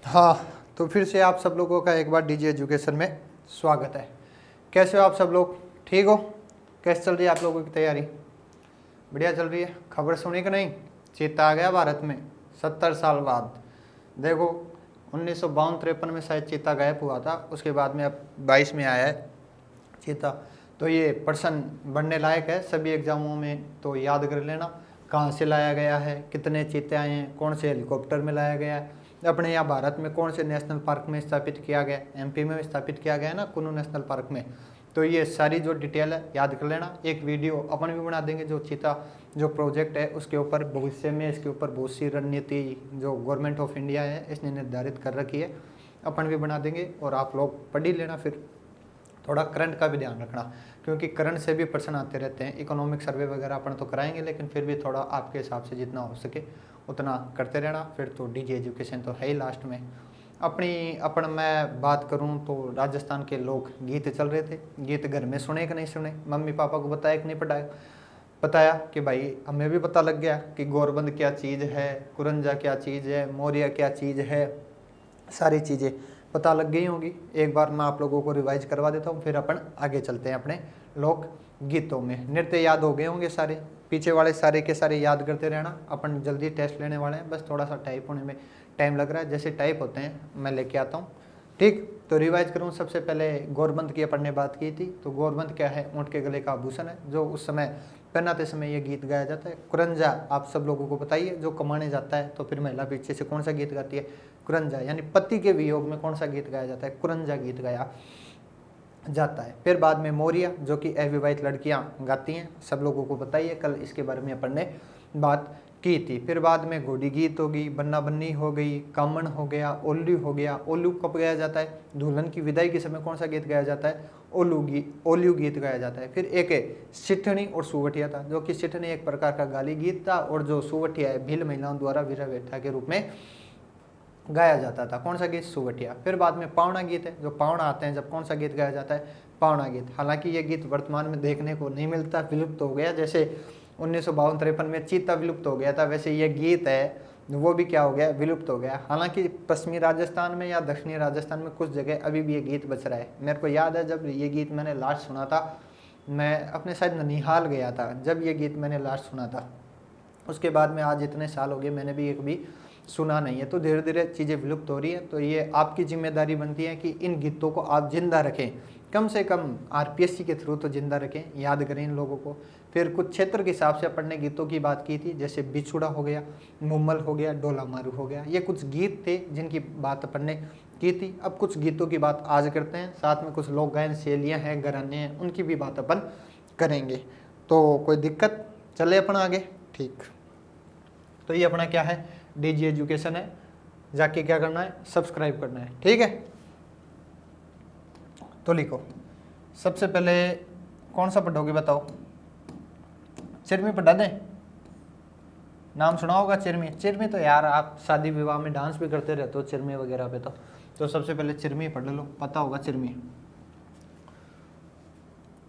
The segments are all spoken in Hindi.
हाँ, तो फिर से आप सब लोगों का एक बार डीजी एजुकेशन में स्वागत है। कैसे हो आप सब लोग? ठीक हो? कैसे चल रही है आप लोगों की तैयारी? बढ़िया चल रही है। खबर सुनी कि नहीं? चीता आ गया भारत में 70 साल बाद। देखो 1952-53 में शायद चीता गायब हुआ था, उसके बाद में अब 22 में आया है चीता। तो ये प्रश्न बनने लायक है सभी एग्जामों में, तो याद कर लेना कहाँ से लाया गया है, कितने चीते आए हैं, कौन से हेलीकॉप्टर में लाया गया है, अपने यहाँ भारत में कौन से नेशनल पार्क में स्थापित किया गया, एमपी में स्थापित किया गया है ना कुल्लू नेशनल पार्क में। तो ये सारी जो डिटेल है याद कर लेना। एक वीडियो अपन भी बना देंगे जो चीता जो प्रोजेक्ट है उसके ऊपर, भविष्य में इसके ऊपर बहुत सी रणनीति जो गवर्नमेंट ऑफ इंडिया है इसने निर्धारित कर रखी है, अपन भी बना देंगे और आप लोग पढ़ ही लेना। फिर थोड़ा करंट का भी ध्यान रखना, क्योंकि करंट से भी प्रश्न आते रहते हैं। इकोनॉमिक सर्वे वगैरह अपन तो कराएंगे, लेकिन फिर भी थोड़ा आपके हिसाब से जितना हो सके उतना करते रहना। फिर तो डीजी एजुकेशन तो है ही लास्ट में। अपन मैं बात करूं तो राजस्थान के लोग गीत चल रहे थे। गीत घर में सुने कि नहीं सुने? मम्मी पापा को बताया कि नहीं बताया कि भाई हमें भी पता लग गया कि गोरबंद क्या चीज़ है, कुरंजा क्या चीज़ है, मोरिया क्या चीज़ है, सारी चीज़ें पता लग गई होंगी। एक बार मैं आप लोगों को रिवाइज करवा देता हूँ, फिर अपन आगे चलते हैं अपने लोक गीतों में। नृत्य याद हो गए होंगे सारे, पीछे वाले सारे के सारे याद करते रहना। अपन जल्दी टेस्ट लेने वाले हैं, बस थोड़ा सा टाइप होने में टाइम लग रहा है। जैसे टाइप होते हैं मैं लेके आता हूँ, ठीक। तो रिवाइज करूँ, सबसे पहले गोरबंद की अपन ने बात की थी। तो गोरबंद क्या है? ऊँट के गले का आभूषण है जो उस समय पहनाते समय ये गीत गाया जाता है। कुरंजा आप सब लोगों को बताइए, जो कमाने जाता है तो फिर महिला पीछे से कौन सा गीत गाती है? कुरंजा, यानी पति के वियोग में कौन सा गीत गाया जाता है? कुरंजा गीत गाया जाता है। फिर बाद में मोरिया, जो कि अविवाहित लड़कियां गाती हैं, सब लोगों को बताइए, कल इसके बारे में अपन ने बात की थी। फिर बाद में घोड़ी गीत होगी, बन्ना बन्नी हो गई, कामण हो गया, ओल्लू हो गया। ओल्लू कब गाया जाता है? दुल्हन की विदाई के समय कौन सा गीत गाया जाता है? ओल्लू गीत गाया जाता है। फिर एक है सिठनी और सुवटिया था, जो कि सिठनी एक प्रकार का गाली गीत था और जो सुवटिया है भील महिलाओं द्वारा वीरावेठा के रूप में गाया जाता था। कौन सा गीत? सुवटिया। फिर बाद में पावना गीत है, जो पावना आते हैं जब कौन सा गीत गाया जाता है? पावना गीत। हालांकि ये गीत वर्तमान में देखने को नहीं मिलता, विलुप्त हो गया। जैसे 1952-53 में चीता विलुप्त हो गया था, वैसे ये गीत है वो भी क्या हो गया? विलुप्त हो गया। हालांकि पश्चिमी राजस्थान में या दक्षिणी राजस्थान में कुछ जगह अभी भी ये गीत बच रहा है। मेरे को याद है जब ये गीत मैंने लास्ट सुना था, मैं अपने शायद ननिहाल गया था जब ये गीत मैंने लास्ट सुना था। उसके बाद में आज इतने साल हो गए मैंने भी एक भी सुना नहीं है। तो धीरे धीरे चीज़ें विलुप्त हो रही है। तो ये आपकी जिम्मेदारी बनती है कि इन गीतों को आप जिंदा रखें, कम से कम आरपीएससी के थ्रू तो जिंदा रखें, याद करें इन लोगों को। फिर कुछ क्षेत्र के हिसाब से अपन ने गीतों की बात की थी, जैसे बिछुड़ा हो गया, मुम्मल हो गया, डोला मारू हो गया। ये कुछ गीत थे जिनकी बात अपन ने की थी। अब कुछ गीतों की बात आज करते हैं, साथ में कुछ लोक गायन शैलियाँ हैं, घराने हैं, उनकी भी बात अपन करेंगे। तो कोई दिक्कत? चले अपन आगे, ठीक। तो ये अपना क्या है? डीजी एजुकेशन है। जाके क्या करना है? सब्सक्राइब करना है, ठीक है। तो लिखो, सबसे पहले कौन सा पढ़ोगे बताओ? चिरमी पढ़ा दें? नाम सुना होगा चिरमी। चिरमी तो यार आप शादी विवाह में डांस भी करते रहते हो चिरमी वगैरह पे। तो सबसे पहले चिरमी पढ़ लो, पता होगा चिरमी।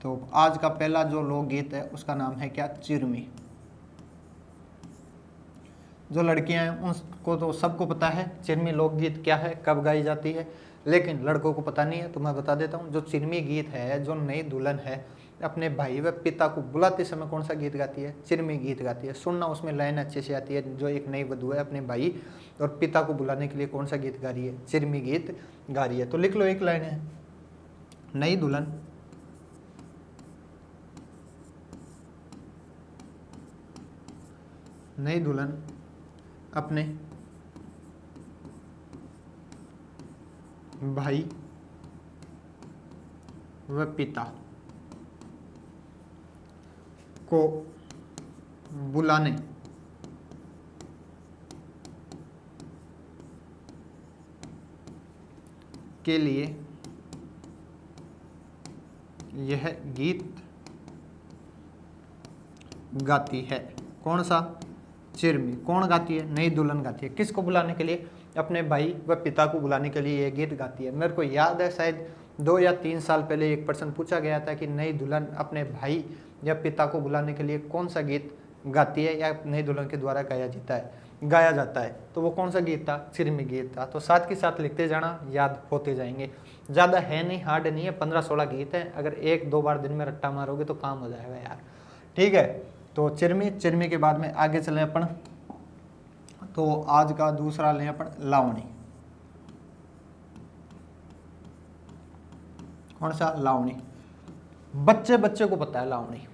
तो आज का पहला जो लोकगीत है उसका नाम है क्या? चिरमी। जो लड़कियां हैं उनको तो सबको पता है चिरमी लोकगीत क्या है, कब गाई जाती है, लेकिन लड़कों को पता नहीं है। तो मैं बता देता हूँ, जो चिरमी गीत है, जो नई दुल्हन है अपने भाई व पिता को बुलाते समय कौन सा गीत गाती है? चिरमी गीत गाती है। सुनना, उसमें लाइन अच्छे से आती है। जो एक नई वधू है अपने भाई और पिता को बुलाने के लिए कौन सा गीत गा रही है? चिरमी गीत गा रही है। तो लिख लो, एक लाइन है, नई दुल्हन अपने भाई व पिता को बुलाने के लिए यह गीत गाती है। कौन सा? चिरमी। कौन गाती है? नई दुल्हन गाती है। किसको बुलाने के लिए? अपने भाई व पिता को बुलाने के लिए यह गीत गाती है। मेरे को याद है शायद 2 या 3 साल पहले एक प्रश्न पूछा गया था कि नई दुल्हन अपने भाई या पिता को बुलाने के लिए कौन सा गीत गाती है या नई दुल्हन के द्वारा गाया जाता है। गाया जाता है। तो वो कौन सा गीत था? चिरमी गीत था। तो साथ के साथ लिखते जाना, याद होते जाएंगे। ज़्यादा है नहीं, हार्ड नहीं है, 15-16 गीत हैं। अगर 1-2 बार दिन में रट्टा मारोगे तो काम हो जाएगा यार, ठीक है। तो चिरमी, चिरमी के बाद में आगे चलें अपन, तो आज का दूसरा लें अपन लावणी। कौन सा? लावणी। बच्चे बच्चे को पता है लावणी,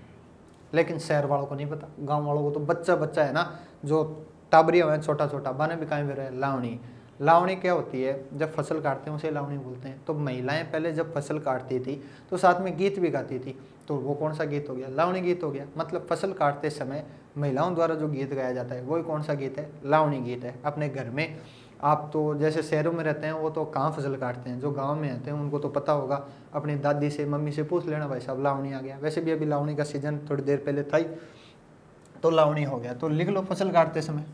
लेकिन शहर वालों को नहीं पता। गांव वालों को तो बच्चा बच्चा है ना, जो टाबरिया हुआ है छोटा छोटा, बाने भी कहीं भी रहे। लावणी, लावणी क्या होती है? जब फसल काटते हैं उसे लावणी बोलते हैं। तो महिलाएं पहले जब फसल काटती थी तो साथ में गीत भी गाती थी। तो वो कौन सा गीत हो गया? लावणी गीत हो गया। मतलब फसल काटते समय महिलाओं द्वारा जो गीत गाया जाता है वही कौन सा गीत है? लावणी गीत है। अपने घर में आप तो जैसे शहरों में रहते हैं वो तो कहाँ फसल काटते हैं, जो गांव में रहते हैं उनको तो पता होगा। अपनी दादी से, मम्मी से पूछ लेना, भाई साहब लावणी आ गया। वैसे भी अभी लावणी का सीजन थोड़ी देर पहले था ही, तो लावणी हो गया। तो लिख लो फसल काटते समय।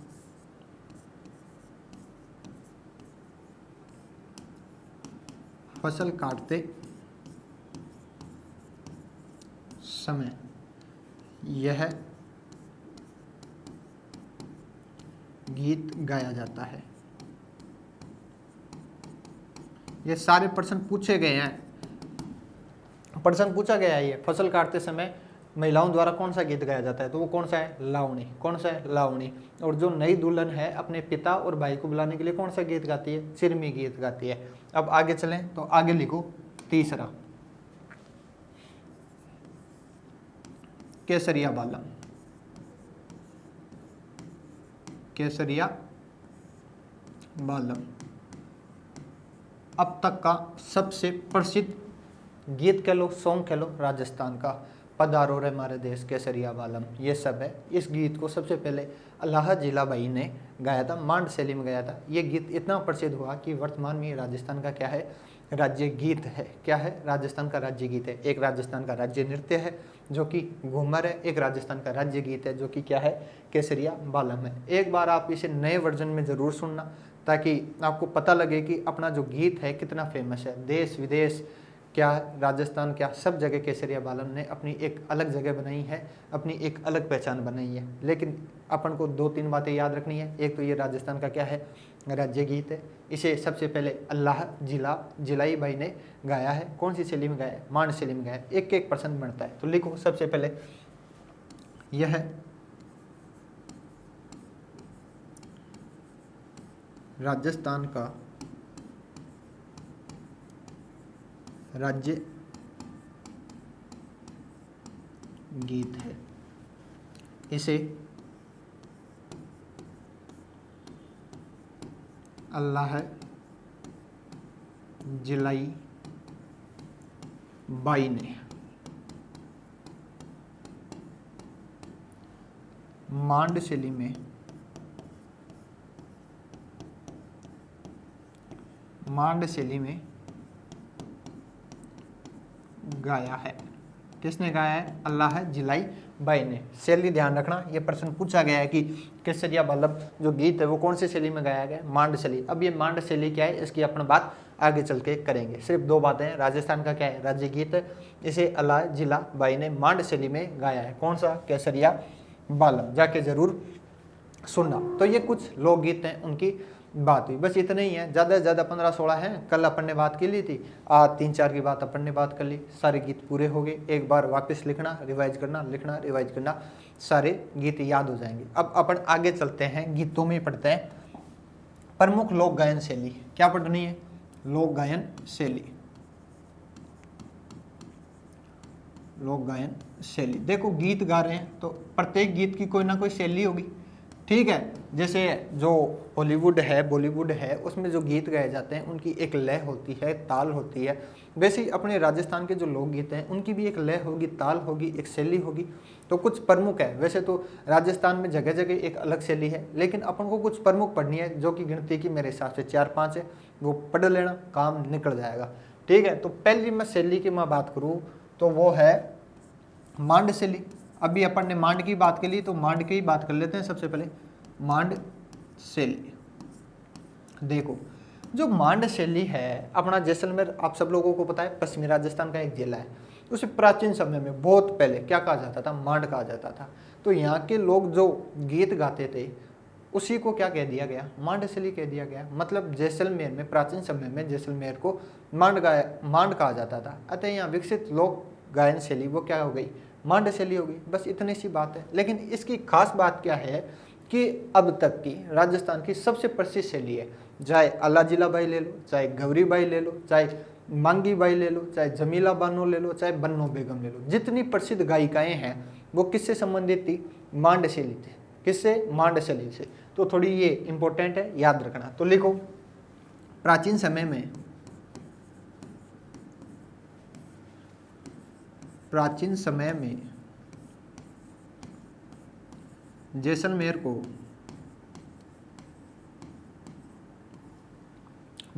फसल काटते समय यह गीत गाया जाता है। ये सारे प्रश्न पूछे गए हैं, प्रश्न पूछा गया है। ये फसल काटते समय महिलाओं द्वारा कौन सा गीत गाया जाता है? तो वो कौन सा है? लावणी। कौन सा है? लावणी। और जो नई दुल्हन है अपने पिता और भाई को बुलाने के लिए कौन सा गीत गाती है? चिरमी गीत गाती है। अब आगे चलें, तो आगे लिखो तीसरा, केसरिया बालम। केसरिया बालम अब तक का सबसे प्रसिद्ध गीत कह लो, सॉन्ग कह लो राजस्थान का। पधारो रे हमारे देश, केसरिया बालम, ये सब है। इस गीत को सबसे पहले अल्लाह जिला भाई ने गाया था, मांड शैली में गाया था। ये गीत इतना प्रसिद्ध हुआ कि वर्तमान में राजस्थान का क्या है? राज्य गीत है। क्या है? राजस्थान का राज्य गीत है। एक राजस्थान का राज्य नृत्य है जो कि घूमर है, एक राजस्थान का राज्य गीत है जो कि क्या है? केसरिया बालम है। एक बार आप इसे नए वर्जन में ज़रूर सुनना, ताकि आपको पता लगे कि अपना जो गीत है कितना फेमस है। देश विदेश क्या, राजस्थान क्या, सब जगह केसरिया बालम ने अपनी एक अलग जगह बनाई है, अपनी एक अलग पहचान बनाई है। लेकिन अपन को 2-3 बातें याद रखनी है। एक तो ये राजस्थान का क्या है? राज्य गीत है। इसे सबसे पहले अल्लाह जिलाई भाई ने गाया है। कौन सी शैली में गाया है? मांड शैली में गाया है। एक एक % बनता है। तो लिखो सबसे पहले, यह राजस्थान का राज्य गीत है। इसे अल्लाह जिलाई बाई ने मांड शैली में गाया है। किसने गाया है? अल्लाह जिलाई बाई ने। शैली ध्यान रखना, ये प्रश्न पूछा गया है कि केसरिया बालम जो गीत है वो कौन सी शैली में गाया गया? मांड शैली। अब ये मांड शैली क्या है, इसकी अपन बात आगे चल के करेंगे। सिर्फ 2 बातें हैं। राजस्थान का क्या है? राज्य गीत है। इसे अल्लाह जिला बाई ने मांड शैली में गाया है। कौन सा? केसरिया बालम। जाके जरूर सुनना। तो ये कुछ लोकगीत हैं, उनकी बात हुई। बस इतना ही है, ज़्यादा से ज़्यादा 15-16 हैं। कल अपन ने बात की ली थी, आज 3-4 की बात अपन ने बात कर ली। सारे गीत पूरे हो गए। एक बार वापस लिखना, रिवाइज करना, लिखना, रिवाइज करना, सारे गीत याद हो जाएंगे। अब अपन आगे चलते हैं, गीतों में पढ़ते हैं प्रमुख लोक गायन शैली। क्या पढ़नी है? लोक गायन शैली। लोक गायन शैली। देखो गीत गा रहे हैं तो प्रत्येक गीत की कोई ना कोई शैली होगी, ठीक है। जैसे जो हॉलीवुड है, बॉलीवुड है, उसमें जो गीत गाए जाते हैं उनकी एक लय होती है, ताल होती है। वैसे ही अपने राजस्थान के जो लोकगीत हैं उनकी भी एक लय होगी, ताल होगी, एक शैली होगी। तो कुछ प्रमुख है। वैसे तो राजस्थान में जगह जगह एक अलग शैली है, लेकिन अपन को कुछ प्रमुख पढ़नी है, जो कि गिनती की मेरे हिसाब से 4-5 है। वो पढ़ लेना, काम निकल जाएगा, ठीक है। तो पहली मैं शैली की मैं बात करूँ तो वो है मांड शैली। अभी अपन ने मांड की बात कर ली, तो मांड की ही बात कर लेते हैं। सबसे पहले मांड शैली। देखो जो मांड शैली है, अपना जैसलमेर आप सब लोगों को पता है पश्चिमी राजस्थान का एक जिला है। उसे प्राचीन समय में बहुत पहले क्या कहा जाता था? मांड कहा जाता था। तो यहाँ के लोग जो गीत गाते थे उसी को क्या कह दिया गया, मांड शैली कह दिया गया। मतलब जैसलमेर में प्राचीन समय में जैसलमेर को मांड कहा जाता था, अतः यहाँ विकसित लोक गायन शैली वो क्या हो गई, मांड शैली हो गई। बस इतनी सी बात है। लेकिन इसकी खास बात क्या है कि अब तक की राजस्थान की सबसे प्रसिद्ध शैली है, चाहे अल्लाह जिला बाई ले लो, चाहे गौरी बाई ले लो, चाहे मांगी बाई ले लो, चाहे जमीला बानो ले लो, चाहे बन्नो बेगम ले लो, जितनी प्रसिद्ध गायिकाएं हैं वो किससे संबंधित थी, मांड शैली थी। किससे, मांड शैली से। तो थोड़ी ये इंपॉर्टेंट है, याद रखना। तो लिखो, प्राचीन समय में जैसलमेर को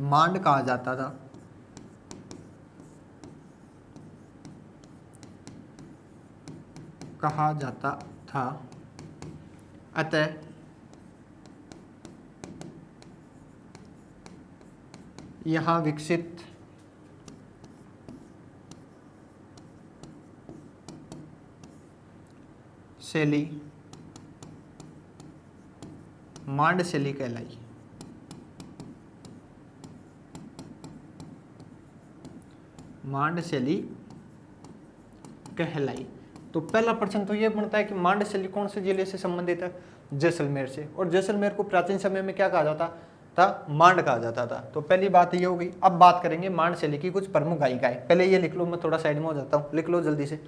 मांड कहा जाता था। अतः यहाँ विकसित शैली मांड शैली कहलाई। मांड शैली कहलाई। तो पहला प्रश्न तो ये बनता है कि मांड शैली कौन से जिले से संबंधित है, जैसलमेर से। और जैसलमेर को प्राचीन समय में क्या कहा जाता था, मांड कहा जाता था। तो पहली बात ये हो गई। अब बात करेंगे मांड शैली की कुछ प्रमुख गायिकाएं। पहले ये लिख लो, मैं थोड़ा साइड में हो जाता हूँ, लिख लो जल्दी से।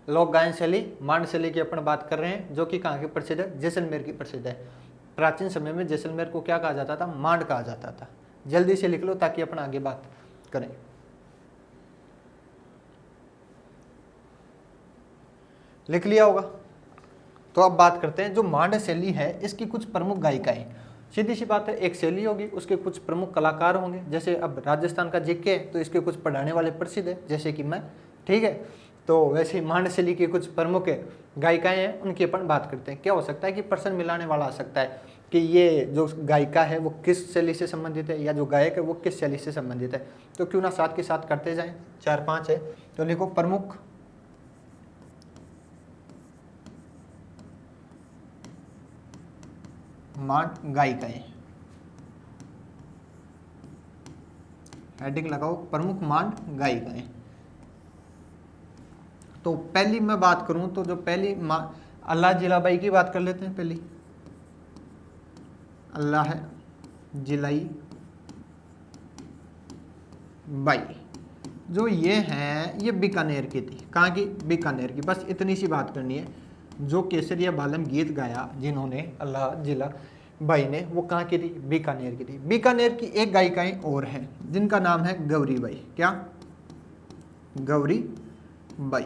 लोक गायन शैली मांड शैली की अपन बात कर रहे हैं, जो कि कहाँ की प्रसिद्ध है, जैसलमेर की प्रसिद्ध है। प्राचीन समय में जैसलमेर को क्या कहा जाता था, मांड कहा जाता था। जल्दी से लिख लो ताकि अपन आगे बात करें। लिख लिया होगा। तो अब बात करते हैं जो मांड शैली है इसकी कुछ प्रमुख गायिकाएं। सीधी सी बात है, एक शैली होगी, उसके कुछ प्रमुख कलाकार होंगे। जैसे अब राजस्थान का जीके है तो इसके कुछ पढ़ाने वाले प्रसिद्ध है, जैसे कि मैं, ठीक है। तो वैसे ही मांड शैली की कुछ प्रमुख गायिकाएं हैं, उनकी अपन बात करते हैं। क्या हो सकता है कि प्रश्न मिलाने वाला आ सकता है कि ये जो गायिका है वो किस शैली से संबंधित है, या जो गायक है वो किस शैली से संबंधित है। तो क्यों ना साथ के साथ करते जाएं, 4-5 है। तो लिखो, प्रमुख मांड गायिकाएं। हेडिंग लगाओ, प्रमुख मांड गायिकाएं। तो पहली मैं बात करूं तो जो पहली अल्लाह जिलाबाई की बात कर लेते हैं। पहली अल्लाह जिलाई बाई, जो ये हैं ये बीकानेर की थी। कहाँ की, बीकानेर की। बस इतनी सी बात करनी है। जो केसरिया बालम गीत गाया जिन्होंने अल्लाह जिला बाई ने, वो कहाँ की थी, बीकानेर की थी। बीकानेर की एक गायिकाएं और हैं जिनका नाम है गौरी बाई। क्या, गौरी बाई।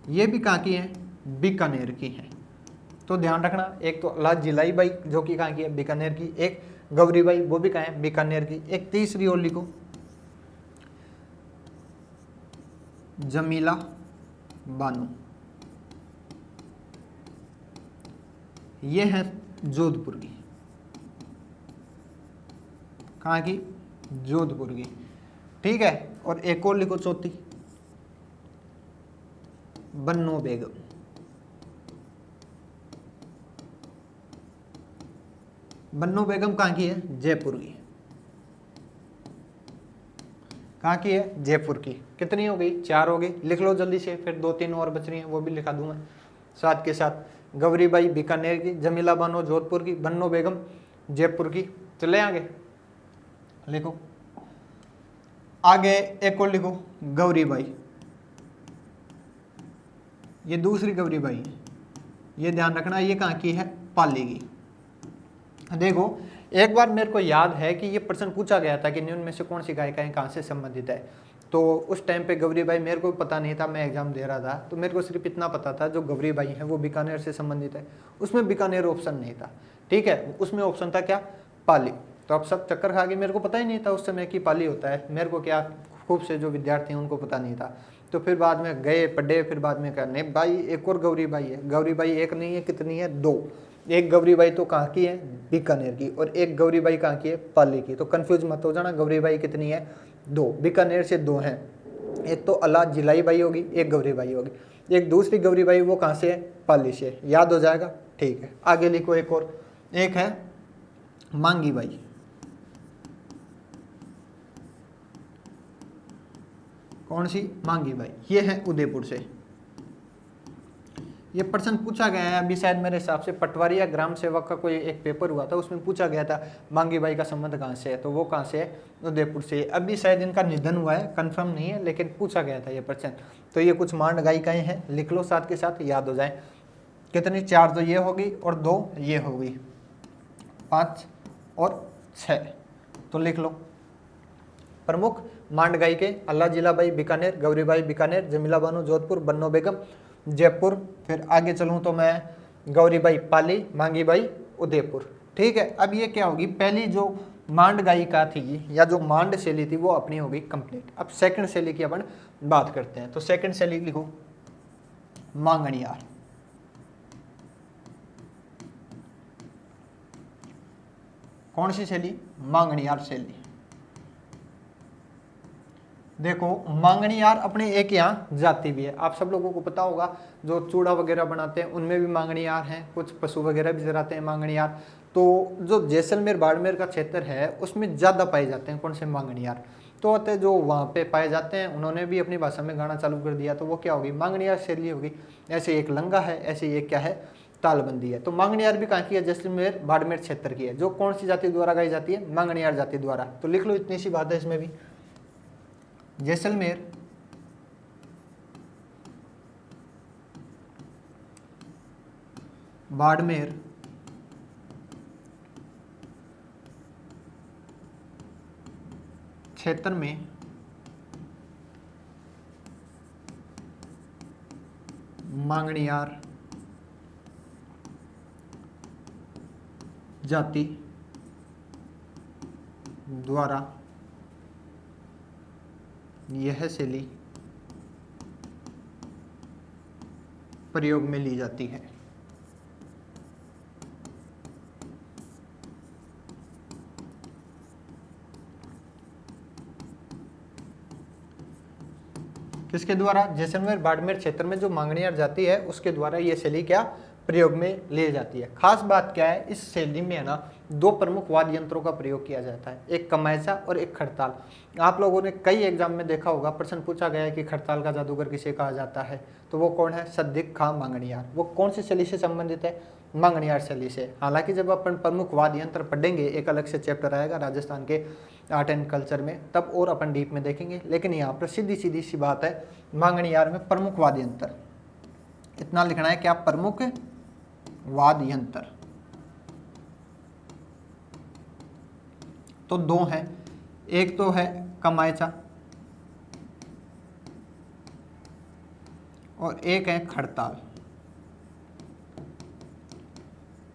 ये भी कहाँ की हैं, बीकानेर की हैं। तो ध्यान रखना, एक तो अल्लाह जिलाई बाई जो कि कहाँ की है, बीकानेर की। एक गौरी बाई, वो भी कहाँ है, बीकानेर की। एक तीसरी और लिखो, जमीला बानो। ये है जोधपुर की। कहाँ की, जोधपुर की, ठीक है। और एक और लिखो, चौथी बन्नो बेगम। बन्नो बेगम कहाँ की है, जयपुर की। कहाँ की है, जयपुर की। कितनी हो गई, 4 हो गई। लिख लो जल्दी से, फिर 2-3 और बच रही हैं, वो भी लिखा दूंगा साथ के साथ। गौरीबाई बीकानेर की, जमीला बानो जोधपुर की, बन्नो बेगम जयपुर की। चले आगे, लिखो आगे। एक और लिखो, गौरीबाई। ये दूसरी गौरीबाई है, ये ध्यान रखना। ये कहाँ की है, पाली की। देखो, एक बार मेरे को याद है कि ये प्रश्न पूछा गया था कि निम्न में से कौन सी गायिकाएं कहाँ से संबंधित है। तो उस टाइम पे गौरीबाई मेरे को पता नहीं था, मैं एग्जाम दे रहा था, तो मेरे को सिर्फ इतना पता था जो गौरीबाई है वो बीकानेर से संबंधित है। उसमें बीकानेर ऑप्शन नहीं था, ठीक है। उसमें ऑप्शन था क्या, पाली। तो अब सब चक्कर खा गए, मेरे को पता ही नहीं था उस समय कि पाली होता है। मेरे को क्या, खूब से जो विद्यार्थी हैं उनको पता नहीं था। तो फिर बाद में गए पढ़े, फिर बाद में कहा नहीं भाई एक और गौरीबाई है। गौरीबाई एक नहीं है, कितनी है, 2। एक गौरीबाई तो कहाँ की है, बीकानेर की, और एक गौरीबाई कहाँ की है, पाली की। तो कंफ्यूज मत हो जाना, गौरीबाई कितनी है, 2। बीकानेर से 2 हैं। एक तो अल्लाह जिलाई बाई होगी, एक गौरीबाई होगी। एक दूसरी गौरीबाई वो कहाँ से है, पाली से। याद हो जाएगा, ठीक है, आगे लिखो एक और, एक है मांगी बाई। कौन सी? मांगी बाई। ये है उदयपुर से। ये प्रश्न पूछा गया है अभी शायद मेरे हिसाब से पटवारी या ग्राम सेवक का कोई एक पेपर हुआ था, उसमें पूछा गया था मांगी बाई का संबंध कहाँ से है, तो वो कहाँ से है? उदयपुर से। अभी शायद इनका निधन हुआ है, कंफर्म नहीं है, लेकिन पूछा गया था ये प्रश्न। तो ये कुछ मांड गायिकाएं हैं, लिख लो साथ के साथ, याद हो जाए। कितनी? 4 तो ये होगी और 2 ये होगी, 5 और 6, तो लिख लो। प्रमुख मांड गायिके: अल्लाह जिलाबाई बीकानेर, गौरीबाई बीकानेर, जमीला बानो जोधपुर, बन्नो बेगम जयपुर। फिर आगे चलूँ तो मैं गौरीबाई पाली, मांगी बाई उदयपुर। ठीक है, अब ये क्या होगी? पहली जो मांड गायिका थी या जो मांड शैली थी वो अपनी हो गई कंप्लीट। अब सेकंड शैली की अपन बात करते हैं। तो सेकंड शैली लिखो मांगणियार। कौन सी शैली? मांगणियार शैली। देखो मांगणियार अपने एक यहाँ जाति भी है, आप सब लोगों को पता होगा, जो चूड़ा वगैरह बनाते हैं उनमें भी मांगणियार हैं, कुछ पशु वगैरह भी चराते हैं मांगणियार। तो जो जैसलमेर बाड़मेर का क्षेत्र है उसमें ज़्यादा पाए जाते हैं कौन से? मांगणियार। तो होते जो वहाँ पे पाए जाते हैं उन्होंने भी अपनी भाषा में गाना चालू कर दिया, तो वो क्या होगी? मांगणियार शैली होगी। ऐसे एक लंगा है, ऐसे एक क्या है? तालबंदी है। तो मांगणियार भी कहाँ की है? जैसलमेर बाड़मेर क्षेत्र की है। जो कौन सी जाति द्वारा गाई जाती है? मांगणियार जाति द्वारा। तो लिख लो, इतनी सी बात है इसमें भी। जैसलमेर बाड़मेर क्षेत्र में मांगणियार जाति द्वारा यह शैली प्रयोग में ली जाती है। किसके द्वारा? जैसलमेर बाड़मेर क्षेत्र में जो मांगणियार जाति है उसके द्वारा ये शैली क्या प्रयोग में ली जाती है। खास बात क्या है, इस शैली में है ना 2 प्रमुख वाद्य यंत्रों का प्रयोग किया जाता है, एक कमायचा और एक खड़ताल। आप लोगों ने कई एग्जाम में देखा होगा, प्रश्न पूछा गया है कि खड़ताल का जादूगर किसे कहा जाता है, तो वो कौन है? सद्दिक खां मांगणियार। वो कौन सी शैली से संबंधित है? मांगणियार शैली से। हालांकि जब अपन प्रमुख वाद्य यंत्र पढ़ेंगे, एक अलग से चैप्टर आएगा राजस्थान के आर्ट एंड कल्चर में, तब और अपन डीप में देखेंगे, लेकिन यहाँ पर सीधी सीधी सी बात है, मांगणियार में प्रमुख वाद्य यंत्र इतना लिखना है क्या? प्रमुख वाद्य यंत्र। तो 2 हैं, एक तो है कमायचा और एक है खड़ताल।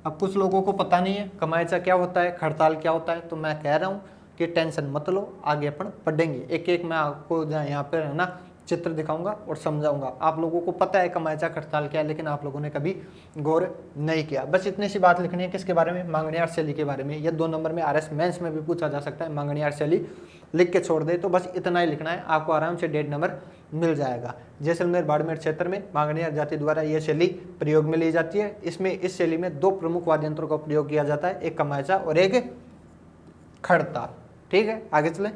अब कुछ लोगों को पता नहीं है कमायचा क्या होता है, खड़ताल क्या होता है, तो मैं कह रहा हूं कि टेंशन मत लो, आगे अपन पढ़ेंगे एक एक। मैं आपको यहाँ पर है ना चित्र दिखाऊंगा और समझाऊंगा। आप लोगों को पता है कमायचा खड़ताल क्या है, लेकिन आप लोगों ने कभी गौर नहीं किया। बस इतनी सी बात लिखनी है, किसके बारे में? मांगणियार शैली के बारे में। ये 2 नंबर में आरएस मेंस में भी पूछा जा सकता है, मांगणियार शैली लिख के छोड़ दे, तो बस इतना ही लिखना है, आपको आराम से 1.5 नंबर मिल जाएगा। जैसलमेर बाड़मेर क्षेत्र में मांगणियार जाति द्वारा यह शैली प्रयोग में ली जाती है। इसमें इस शैली में 2 प्रमुख वाद्य यंत्रों का प्रयोग किया जाता है, एक कमायचा और एक खड़ताल। ठीक है, आगे चले।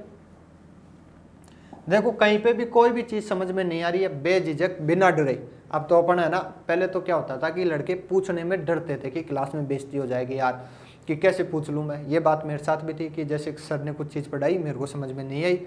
देखो कहीं पे भी कोई भी चीज समझ में नहीं आ रही है, बेझिझक बिना डरे। अब तो अपन है ना, पहले तो क्या होता था कि लड़के पूछने में डरते थे कि क्लास में बेइज्जती हो जाएगी यार, कि कैसे पूछ लूँ मैं। ये बात मेरे साथ भी थी कि जैसे सर ने कुछ चीज़ पढ़ाई, मेरे को समझ में नहीं आई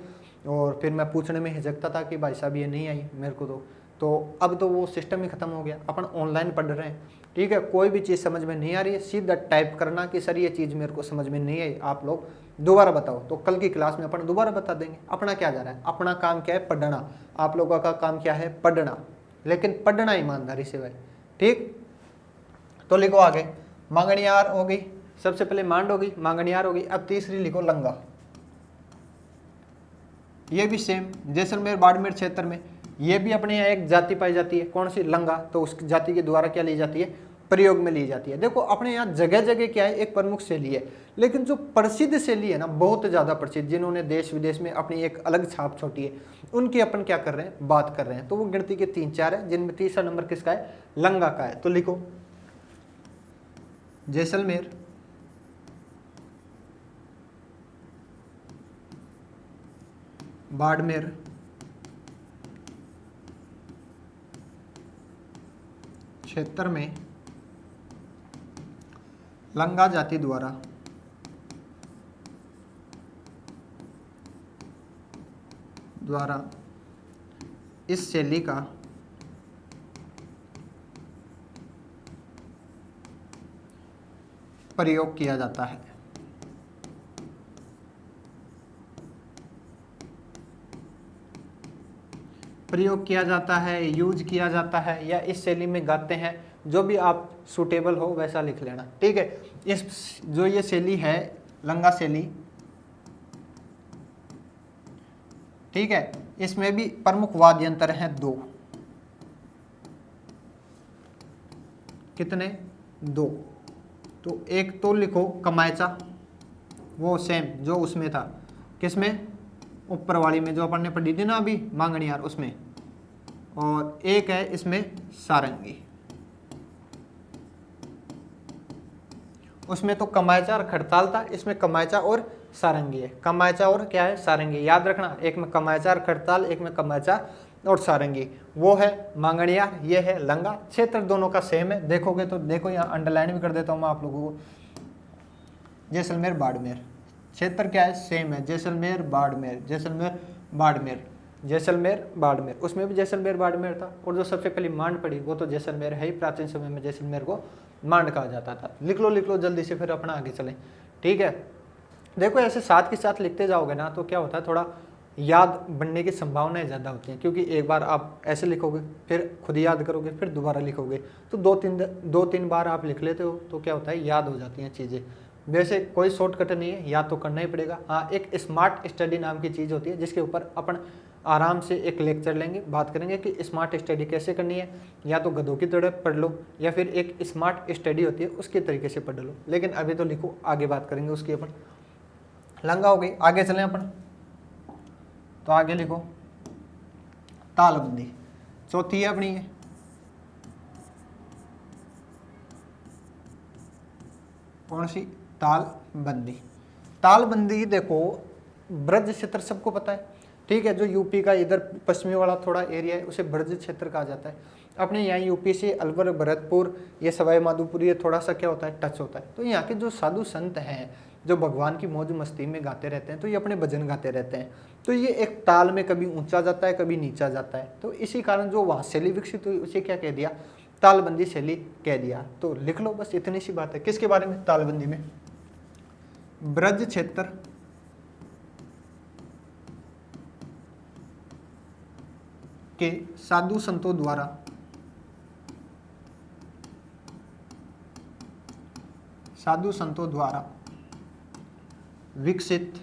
और फिर मैं पूछने में हिचकता था कि भाई साहब ये नहीं आई मेरे को। तो अब तो वो सिस्टम ही खत्म हो गया, अपन ऑनलाइन पढ़ रहे हैं। ठीक है, कोई भी चीज़ समझ में नहीं आ रही है, सीधा टाइप करना कि सर ये चीज़ मेरे को समझ में नहीं आई, आप लोग दोबारा बताओ। तो कल की क्लास में अपन दोबारा बता देंगे। अपना क्या जा रहा है? अपना काम क्या है? पढ़ना। आप लोगों का काम क्या है? पढ़ना, लेकिन पढ़ना ईमानदारी से भाई। ठीक, तो लिखो आगे। मांगणियार हो गई, सबसे पहले मांड हो गई, मांगणियार हो गई। अब तीसरी लिखो लंगा। ये भी सेम जैसलमेर बाड़मेर क्षेत्र में ये भी अपने यहाँ एक जाति पाई जाती है, कौन सी? लंगा। तो उस जाति के द्वारा क्या ली जाती है? प्रयोग में ली जाती है। देखो अपने यहाँ जगह जगह क्या है, एक प्रमुख शैली है, लेकिन जो प्रसिद्ध शैली है ना, बहुत ज़्यादा प्रसिद्ध, जिन्होंने देश विदेश में अपनी एक अलग छाप छोड़ी है, उनकी अपन क्या कर रहे हैं? बात कर रहे हैं। तो वो गिनती के 3-4 है, जिनमें तीसरा नंबर किसका है? लंगा का है। तो लिखो जैसलमेर, बाड़मेर, क्षेत्र में लंगा जाति द्वारा इस शैली का प्रयोग किया जाता है। प्रयोग किया जाता है, यूज किया जाता है, या इस शैली में गाते हैं, जो भी आप सूटेबल हो वैसा लिख लेना, ठीक है। इस जो ये शैली है लंगा शैली, ठीक है, इसमें भी प्रमुख वाद्य यंत्र हैं 2। कितने? 2। तो एक तो लिखो कमायचा, वो सेम जो उसमें था, किसमें? ऊपर वाली में जो अपन ने पढ़ी थी ना अभी मांगणियार, उसमें। और एक है इसमें सारंगी, उसमें तो कमायचा और खड़ताल था, इसमें कमायचा और सारंगी है। कमायचा और क्या है? सारंगी। याद रखना, एक में कमायचा और खड़ताल, एक में कमायचा और सारंगी। वो है मांगणियार, ये है लंगा। क्षेत्र दोनों का सेम है, देखोगे तो देखो, यहाँ अंडरलाइन भी कर देता हूँ मैं आप लोगों को। जैसलमेर बाड़मेर, क्षेत्र क्या है? सेम है, जैसलमेर बाड़मेर, जैसलमेर बाड़मेर, जैसलमेर बाड़मेर। उसमें भी जैसलमेर बाड़मेर था। और जो सबसे पहली मांड पड़ी वो तो जैसलमेर है ही। प्राचीन समय में जैसलमेर को मांड कहा जाता था। लिख लो जल्दी से, फिर अपना आगे चलें, ठीक है। देखो ऐसे साथ के साथ लिखते जाओगे ना तो क्या होता है, थोड़ा याद बनने की संभावनाएं ज़्यादा होती हैं। क्योंकि एक बार आप ऐसे लिखोगे, फिर खुद याद करोगे, फिर दोबारा लिखोगे, तो दो तीन बार आप लिख लेते हो तो क्या होता है, याद हो जाती हैं चीज़ें। वैसे कोई शॉर्टकट नहीं है, याद तो करना ही पड़ेगा। हाँ, एक स्मार्ट स्टडी नाम की चीज़ होती है, जिसके ऊपर अपन आराम से एक लेक्चर लेंगे, बात करेंगे कि स्मार्ट स्टडी कैसे करनी है। या तो गधों की तरह पढ़ लो, या फिर एक स्मार्ट स्टडी होती है उसके तरीके से पढ़ लो। लेकिन अभी तो लिखो, आगे बात करेंगे उसकी। अपन लंगा हो गई, आगे चलें अपन। तो आगे लिखो तालबंदी, चौथी है अपनी ये। कौन सी? तालबंदी। तालबंदी देखो, ब्रज क्षेत्र सबको पता है, ठीक है। जो यूपी का इधर पश्चिमी वाला थोड़ा एरिया है उसे ब्रज क्षेत्र कहा जाता है। अपने यहाँ यूपी से अलवर, भरतपुर, ये सवाई माधोपुर, ये थोड़ा सा क्या होता है, टच होता है। तो यहाँ के जो साधु संत हैं, जो भगवान की मौज मस्ती में गाते रहते हैं, तो ये अपने भजन गाते रहते हैं। तो ये एक ताल में कभी ऊंचा जाता है, कभी नीचा जाता है। तो इसी कारण जो वहाँ शैली विकसित हुई उसे क्या कह दिया, तालबंदी शैली कह दिया। तो लिख लो, बस इतनी सी बात है। किसके बारे में? तालबंदी में ब्रज क्षेत्र के साधु संतों द्वारा विकसित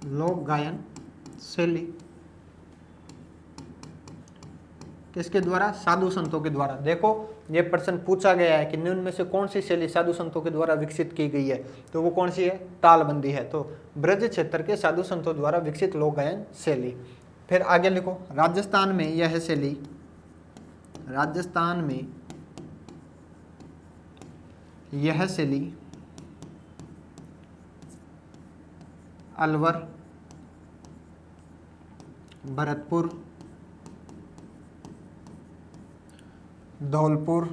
लोक गायन शैली। किसके द्वारा? साधु संतों के द्वारा। देखो ये प्रश्न पूछा गया है कि निम्न में से कौन सी शैली साधु संतों के द्वारा विकसित की गई है, तो वो कौन सी है? तालबंदी है। तो ब्रज क्षेत्र के साधु संतों द्वारा विकसित लोक गायन शैली। फिर आगे लिखो, राजस्थान में यह शैली, राजस्थान में यह शैली अलवर, भरतपुर, धौलपुर,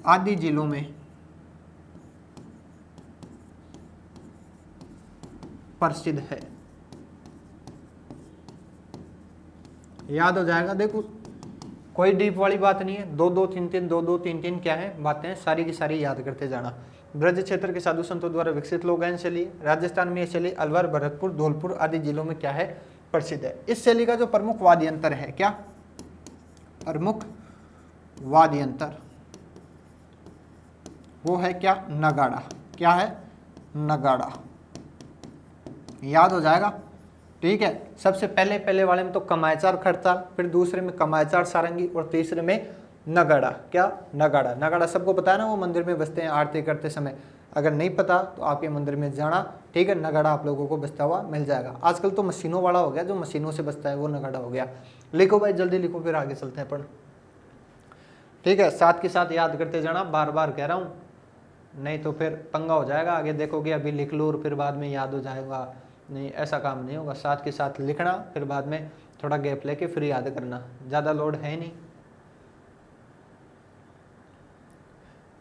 आदि जिलों में प्रसिद्ध है। याद हो जाएगा। देखो कोई डीप वाली बात नहीं है, 2 2 3 3 क्या है बातें, सारी की सारी याद करते जाना। ब्रज क्षेत्र के साधु संतों द्वारा विकसित लोक गायन शैली, राजस्थान में यह शैली अलवर, भरतपुर, धौलपुर आदि जिलों में क्या है, प्रसिद्ध है। इस शैली का जो प्रमुख वाद्य यंत्र है, क्या प्रमुख वाद्य यंत्र, वो है क्या, नगाड़ा। क्या है? नगाड़ा। याद हो जाएगा, ठीक है। सबसे पहले वाले में तो कमायचार खड़ताल, फिर दूसरे में कमायचार सारंगी, और तीसरे में नगाड़ा। क्या? नगाड़ा। नगाड़ा सबको पता है ना, वो मंदिर में बजते हैं आरती करते समय। अगर नहीं पता तो आपके मंदिर में जाना, ठीक है, नगाड़ा आप लोगों को बजता हुआ मिल जाएगा। आजकल तो मशीनों वाला हो गया, जो मशीनों से बजता है वो नगाड़ा हो गया। लिखो भाई, जल्दी लिखो, फिर आगे चलते हैं अपन, ठीक है। साथ के साथ याद करते जाना, बार बार कह रहा हूँ, नहीं तो फिर पंगा हो जाएगा। आगे देखोगे अभी लिख लो और फिर बाद में याद हो जाएगा, नहीं, ऐसा काम नहीं होगा। साथ के साथ लिखना, फिर बाद में थोड़ा गैप लेके फिर याद करना, ज़्यादा लोड है नहीं।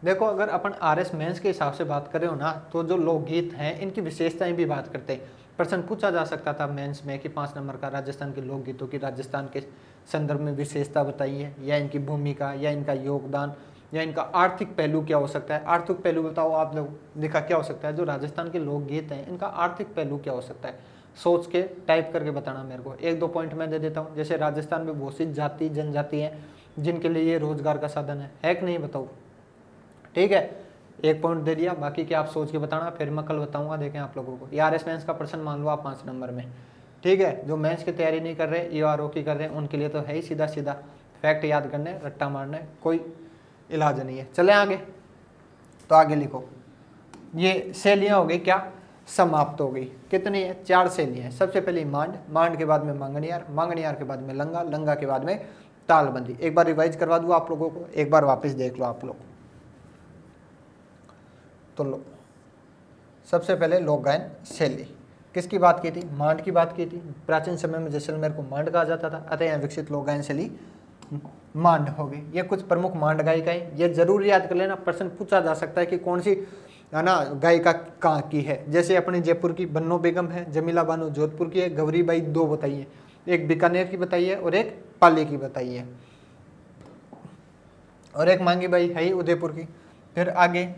देखो, अगर अपन आरएस मेंस के हिसाब से बात करें हो ना, तो जो लोकगीत हैं इनकी विशेषताएं भी बात करते हैं। प्रश्न पूछा जा सकता था मेंस में कि 5 नंबर का राजस्थान के लोकगीतों की राजस्थान के संदर्भ में विशेषता बताइए, या इनकी भूमिका, या इनका योगदान, या इनका आर्थिक पहलू क्या हो सकता है। आर्थिक पहलू बताओ आप लोग, देखा क्या हो सकता है, जो राजस्थान के लोकगीत हैं इनका आर्थिक पहलू क्या हो सकता है, सोच के टाइप करके बताना मेरे को। 1-2 पॉइंट मैं दे देता हूँ। जैसे राजस्थान में बहुत सी जाति जनजाति हैं जिनके लिए ये रोजगार का साधन है कि नहीं, बताओ, ठीक है। 1 पॉइंट दे दिया, बाकी क्या आप सोच के बताना, फिर मैं कल बताऊंगा। देखें आप लोगों को, आरएस मेंस का प्रश्न मान लो आप 5 नंबर में, ठीक है। जो मेंस की तैयारी नहीं कर रहे, ईआरओ की कर रहे हैं, उनके लिए तो है ही सीधा सीधा फैक्ट याद करने, रट्टा मारने, कोई इलाज नहीं है। चले आगे, तो आगे लिखो, ये शैलियाँ हो गई क्या, समाप्त हो गई। कितनी है, 4 शैलियाँ हैं। सबसे पहले मांड, मांड के बाद में मांगणियार, मांगणियार के बाद में लंगा, लंगा के बाद में तालबंदी। एक बार रिवाइज करवा दूँ आप लोगों को, एक बार वापस देख लो आप लोग। तो लो, सबसे पहले लोक गायन शैली किसकी बात की थी, मांड की बात की थी। प्राचीन समय में जैसलमेर को मांड कहा जाता था, अतः यहाँ विकसित लोक गायन शैली मांड हो गई। ये कुछ प्रमुख मांड गायिकाएं, ये जरूर याद कर लेना, प्रश्न पूछा जा सकता है कि कौन सी है ना गायिका कहाँ की है। जैसे अपने जयपुर की बन्नो बेगम है, जमीला बानो जोधपुर की है, गौरी बाई 2 बताइए, एक बीकानेर की बताइए और एक पाली की बताइए, और एक मांगी बाई है उदयपुर की। फिर आगे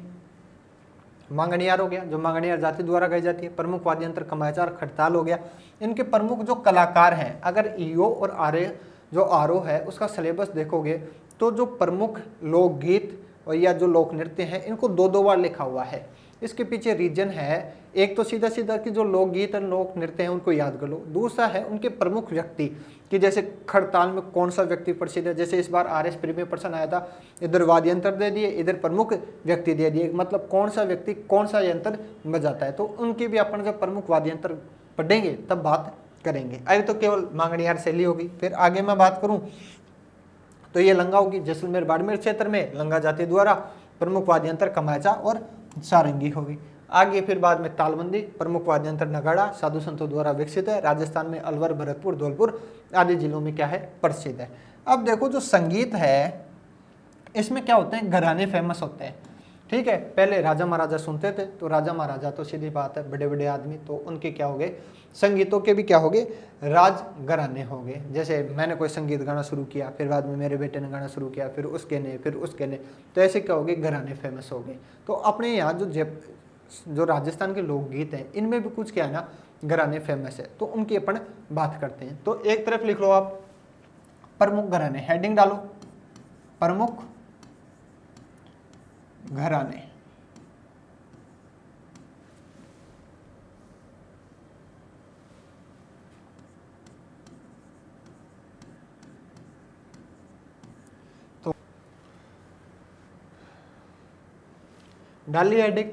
मांगणियार हो गया, जो मांगणियार जाति द्वारा गाई जाती है। प्रमुख वाद्य यंत्र कमाचा और खड़ताल हो गया। इनके प्रमुख जो कलाकार हैं, अगर ईओ और आरओ है उसका सिलेबस देखोगे तो जो प्रमुख लोकगीत और या जो लोक नृत्य हैं इनको 2-2 बार लिखा हुआ है। इसके पीछे रीजन है, एक तो सीधा सीधा कि जो लोकगीत और लोक नृत्य हैं उनको याद कर लो। दूसरा है उनके प्रमुख व्यक्ति, कि जैसे खड़ताल में कौन सा व्यक्ति प्रसिद्ध है। जैसे इस बार आरएस प्री में प्रश्न आया था, इधर वाद्य यंत्र दे दिए, इधर प्रमुख व्यक्ति दे दिए, मतलब कौन सा व्यक्ति कौन सा यंत्र बजाता है। तो उनकी भी अपन जब प्रमुख वाद्य यंत्र पढ़ेंगे तब बात करेंगे। अरे तो केवल मांगणियार शैली होगी। फिर आगे मैं बात करूं तो ये लंगा होगी। जैसलमेर बाड़मेर क्षेत्र में लंगा जाति द्वारा प्रमुख वाद्य यंत्र कमाचा और सारंगी होगी। आगे फिर बाद में तालबंदी, प्रमुख वाद्य यंत्र नगाड़ा, साधु संतों द्वारा विकसित है। राजस्थान में अलवर, भरतपुर, धौलपुर आदि जिलों में क्या है, प्रसिद्ध है। अब देखो जो संगीत है इसमें क्या होते हैं, घराने फेमस होते हैं, ठीक है। पहले राजा महाराजा सुनते थे, तो राजा महाराजा तो सीधी बात है बड़े बड़े आदमी, तो उनके क्या हो गए, संगीतों के भी क्या हो गए, राज घराने हो गए। जैसे मैंने कोई संगीत गाना शुरू किया, फिर बाद में मेरे बेटे ने गाना शुरू किया, फिर उसके ने, फिर उसके ने, तो ऐसे क्या हो गए, घराने फेमस हो गए। तो अपने यहाँ जो राजस्थान के लोकगीत हैं इनमें भी कुछ क्या है ना, घराने फेमस है, तो उनकी अपन बात करते हैं। तो एक तरफ लिख लो आप प्रमुख घराने, हेडिंग डालो प्रमुख घराने। तो डालिए हेडिंग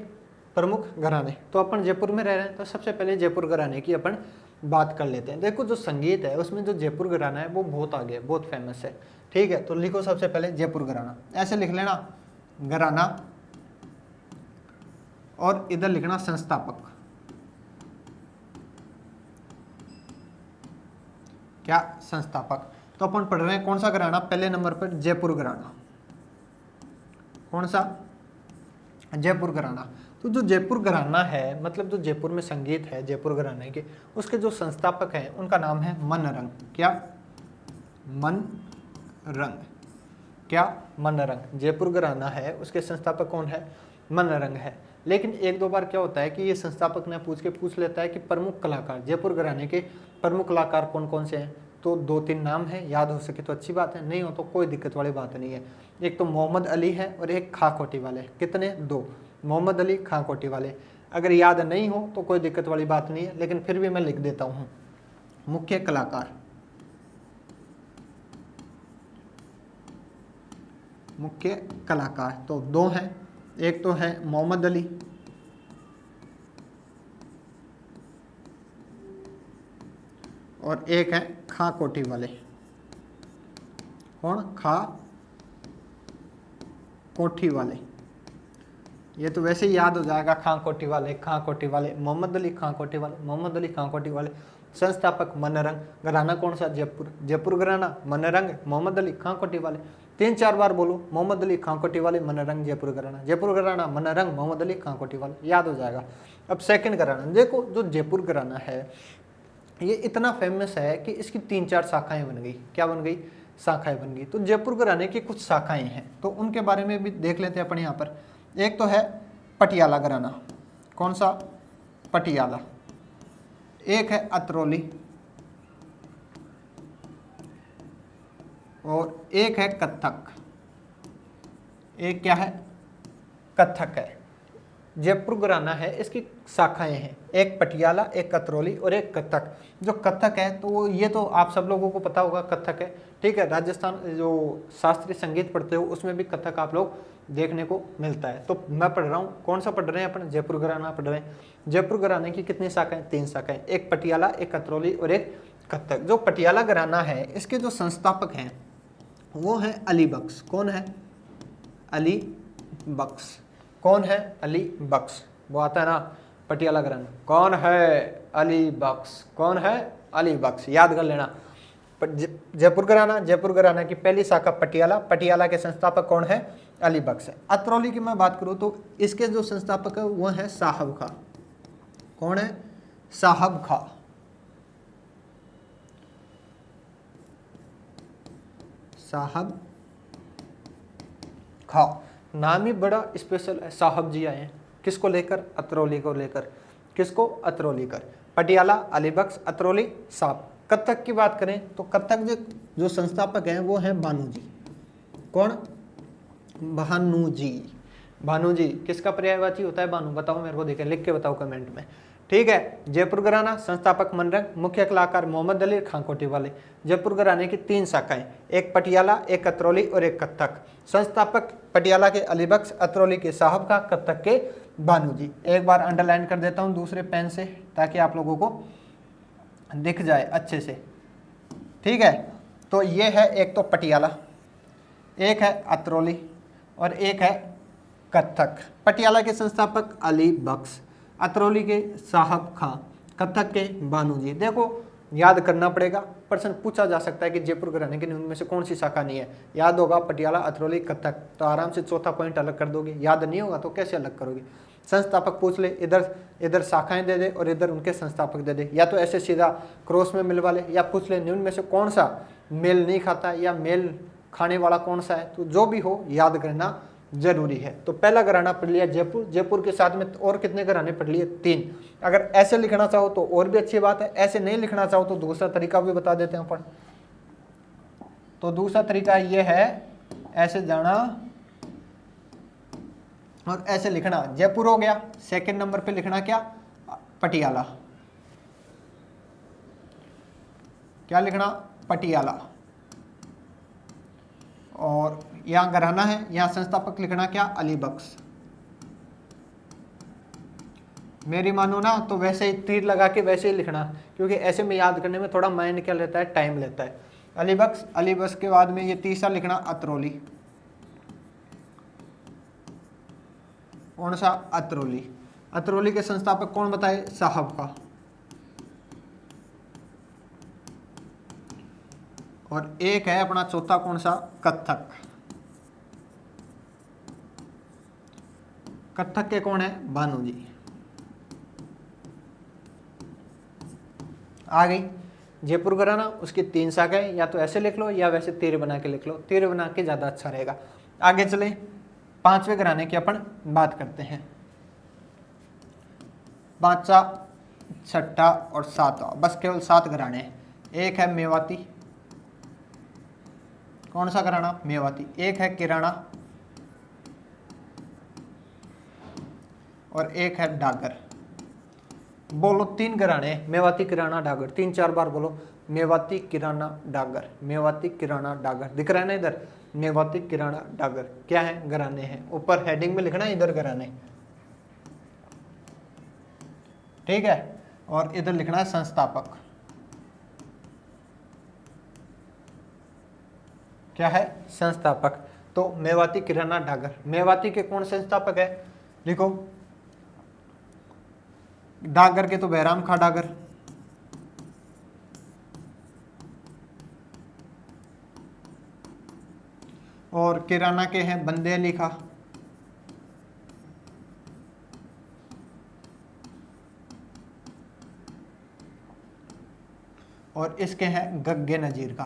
प्रमुख घराने। तो अपन जयपुर में रह रहे हैं, तो सबसे पहले जयपुर घराने की अपन बात कर लेते हैं। देखो जो संगीत है उसमें जो जयपुर घराना है वो बहुत आगे है, बहुत फेमस है, ठीक है। तो लिखो सबसे पहले जयपुर घराना, ऐसे लिख लेना घराना, और इधर लिखना संस्थापक। क्या, संस्थापक। तो अपन पढ़ रहे हैं कौन सा घराना, पहले नंबर पर जयपुर घराना। कौन सा, जयपुर घराना। तो जो जयपुर घराना है, मतलब जो जयपुर में संगीत है जयपुर घराने के, उसके जो संस्थापक हैं उनका नाम है मनरंग। क्या, मनरंग। क्या, मनरंग। जयपुर घराना है उसके संस्थापक कौन है, मनरंग है। लेकिन 1-2 बार क्या होता है कि ये संस्थापक ने पूछ लेता है कि प्रमुख कलाकार, जयपुर घराने के प्रमुख कलाकार कौन कौन से हैं। तो 2-3 नाम है, याद हो सके तो अच्छी बात है, नहीं हो तो कोई दिक्कत वाली बात नहीं है। एक तो मोहम्मद अली है और एक खां कोटी वाले। कितने, 2, मोहम्मद अली, खां कोटी वाले। अगर याद नहीं हो तो कोई दिक्कत वाली बात नहीं है, लेकिन फिर भी मैं लिख देता हूँ। मुख्य कलाकार, मुख्य कलाकार तो 2 हैं, एक तो है मोहम्मद अली और एक है खां कोठी वाले। कौन? खां कोठी वाले। ये तो वैसे ही याद हो जाएगा, खां कोठी वाले, खां कोठी वाले, मोहम्मद अली खां कोठी वाले, मोहम्मद अली खां कोठी वाले। संस्थापक मनरंग, घराना कौन सा? जयपुर, जयपुर घराना, मनरंग, मोहम्मद अली खां कोठी वाले। 3-4 बार बोलो, मोहम्मद अली खां कोठी वाले, मनरंग, जयपुर घराना, जयपुर घराना, मनरंग, मोहम्मद अली खां कोठी वाले, याद हो जाएगा। अब सेकंड घराना देखो, जो जयपुर घराना है ये इतना फेमस है कि इसकी 3-4 शाखाएं बन गई। क्या बन गई? शाखाएं बन गई। तो जयपुर घराने की कुछ शाखाएं हैं, तो उनके बारे में भी देख लेते हैं अपन यहाँ पर। एक तो है पटियाला घराना। कौन सा? पटियाला। एक है अतरौली और एक है कत्थक। एक क्या है? कत्थक है। जयपुर घराना है, इसकी शाखाएं हैं, एक पटियाला, एक कतरौली और एक कत्थक। जो कत्थक है तो वो ये तो आप सब लोगों को पता होगा कत्थक है, ठीक है। राजस्थान जो शास्त्रीय संगीत पढ़ते हो उसमें भी कत्थक आप लोग देखने को मिलता है। तो मैं पढ़ रहा हूँ, कौन सा पढ़ रहे हैं अपन? जयपुर घराना पढ़ रहे हैं। जयपुर घराने की कितनी शाखाएं? 3 शाखाएं, एक पटियाला, एक कतरौली और एक कत्थक। जो पटियाला घराना है इसके जो संस्थापक हैं वो है अली बख्श। कौन है? अली बख्श। कौन है? अली बख्श। वो आता है ना पटियाला घराना, कौन है? अली बख्श। कौन है? अली बख्श, याद कर लेना। जयपुर घराना, जयपुर घराना की पहली शाखा पटियाला, पटियाला के संस्थापक कौन है? अली बख्श है। अतरौली की मैं बात करूं तो इसके जो संस्थापक है वो है साहब खां। कौन है? साहब खां। साहब खां नाम ही बड़ा स्पेशल है। साहब जी आए हैं किसको लेकर? अतरौली को लेकर। किसको? अतरौली कर। पटियाला अली बख्श, अतरौली साहब। कत्थक की बात करें तो कत्थक जो संस्थापक हैं वो हैं भानु जी। कौन? भानु जी। भानु जी किसका पर्यायवाची होता है? भानु। बताओ मेरे को, देखें लिख के बताओ कमेंट में, ठीक है। जयपुर घराना, संस्थापक मनरंग, मुख्य कलाकार मोहम्मद अली खां कोठी वाले। जयपुर घराने की 3 शाखाएं, एक पटियाला, एक कतरौली और एक कत्थक। संस्थापक पटियाला के अली बख्श, अतरौली के साहब खां, कत्थक के भानु जी। एक बार अंडरलाइन कर देता हूं दूसरे पेन से ताकि आप लोगों को दिख जाए अच्छे से, ठीक है। तो ये है एक तो पटियाला, एक है अतरौली और एक है कत्थक। पटियाला के संस्थापक अली बख्श, अतरौली के साहब खां, कत्थक के भानु जी। देखो याद करना पड़ेगा, प्रश्न पूछा जा सकता है कि जयपुर घराने के उनमें से कौन सी शाखा नहीं है। याद होगा पटियाला, अतरौली, कत्थक, तो आराम से चौथा पॉइंट अलग कर दोगे। याद नहीं होगा तो कैसे अलग करोगे? संस्थापक पूछ ले, इधर शाखाएं दे दे और इधर उनके संस्थापक दे दे, या तो ऐसे सीधा क्रॉस में मिलवा ले, या पूछ ले उनमें से कौन सा मेल नहीं खाता या मेल खाने वाला कौन सा है। तो जो भी हो याद करना जरूरी है। तो पहला घराना पढ़ लिया जयपुर, जयपुर के साथ में और कितने घराने पढ़ लिए? 3। अगर ऐसे लिखना चाहो तो और भी अच्छी बात है, ऐसे नहीं लिखना चाहो तो दूसरा तरीका भी बता देते हैं अपन। तो दूसरा तरीका ये है, ऐसे जाना और ऐसे लिखना। जयपुर हो गया, सेकंड नंबर पे लिखना क्या? पटियाला। क्या लिखना? पटियाला। और यहां घराना है, यहां संस्थापक लिखना क्या? अली बख्श। मेरी मानो ना तो वैसे ही तीर लगा के वैसे ही लिखना, क्योंकि ऐसे में याद करने में थोड़ा माइंड क्या लेता है? टाइम लेता है। अली बख्श, अली बख्श के बाद में ये तीसरा लिखना अतरौली। कौन सा? अतरौली। अतरौली के संस्थापक कौन बताए? साहब खां। और एक है अपना चौथा, कौन सा? कत्थक। कत्थक के कौन है? भानु जी। आ गई जयपुर घराना, उसकी 3 शाखाएं, या तो ऐसे लिख लो या वैसे तीर बना के लिख लो। तीर बना के ज्यादा अच्छा रहेगा। आगे चले, 5वें घराने की अपन बात करते हैं। 5वां, 6ठा और 7वां, बस केवल 7 घराने हैं। एक है मेवाती। कौन सा घराना? मेवाती। एक है किराना और एक है डागर। बोलो 3 घराने, मेवाती, किराना, डागर। 3-4 बार बोलो, मेवाती, किराना, डागर, मेवाती, किराना, डागर। दिख रहा है ना इधर? मेवाती, किराना, डागर क्या है? घराने हैं। ऊपर हेडिंग में लिखना है इधर घराने, ठीक है। और इधर लिखना है संस्थापक। क्या है, संस्थापक। तो मेवाती किराना डागर, मेवाती के कौन संस्थापक है, लिखो डागर के तो बैराम खा डागर, और किराना के हैं बंदे अली खां, और इसके हैं गग्गे नजीर का।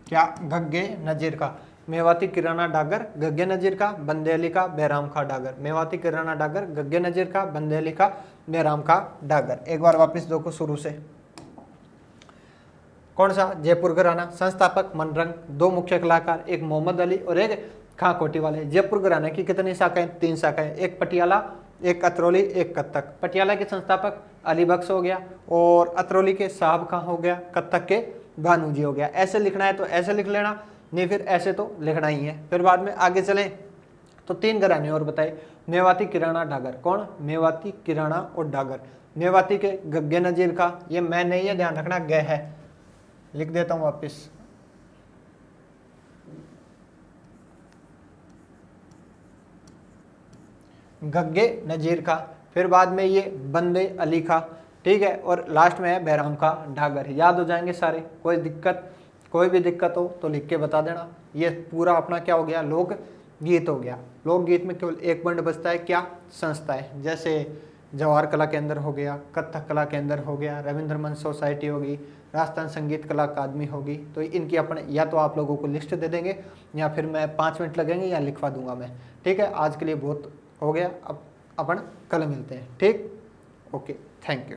क्या, गग्गे नजीर का। मेवाती किराना डागर, गग्गे नजीर का, बंदे अली का, बैराम खा डागर। मेवाती किराना डागर, गग्गे नजीर का, बंदे अली का, बैराम खा डागर। एक बार वापस देखो शुरू से। कौन सा, जयपुर घराना, संस्थापक मनरंग, दो मुख्य कलाकार, एक मोहम्मद अली और एक खां कोटी वाले। जयपुर घराने की कितनी शाखाएं, 3 शाखाएं, एक पटियाला, एक अतरौली, एक कत्थक। पटियाला के संस्थापक अली बख्श हो गया, और अतरौली के साहब खां हो गया, कत्थक के भानु जी हो गया। ऐसे लिखना है तो ऐसे लिख लेना, नहीं फिर ऐसे तो लिखना ही है। फिर बाद में आगे चलें तो 3 घराने और बताए, मेवाती किराना डागर। कौन, मेवाती किराना और डागर। मेवाती के गग्गे नजीर का, ये मैं नहीं है, ध्यान रखना ग है, लिख देता हूं वापिस। गग्गे नजीर का, फिर बाद में ये बंदे अली खां, ठीक है, और लास्ट में है बैराम खा डागर। याद हो जाएंगे सारे, कोई भी दिक्कत हो तो लिख के बता देना। ये पूरा अपना क्या हो गया, लोक गीत हो गया। लोक गीत में केवल एक पॉइंट बचता है, क्या, संस्थाएं, जैसे जवाहर कला केंद्र हो गया, कथक कला केंद्र हो गया, रविंद्र मंच सोसाइटी होगी, राजस्थान संगीत कला अकादमी होगी। तो इनकी अपन या तो आप लोगों को लिस्ट दे देंगे, या फिर मैं 5 मिनट लगेंगे या लिखवा दूंगा मैं। ठीक है, आज के लिए बहुत हो गया, अब अपन कल मिलते हैं। ठीक, ओके, थैंक यू।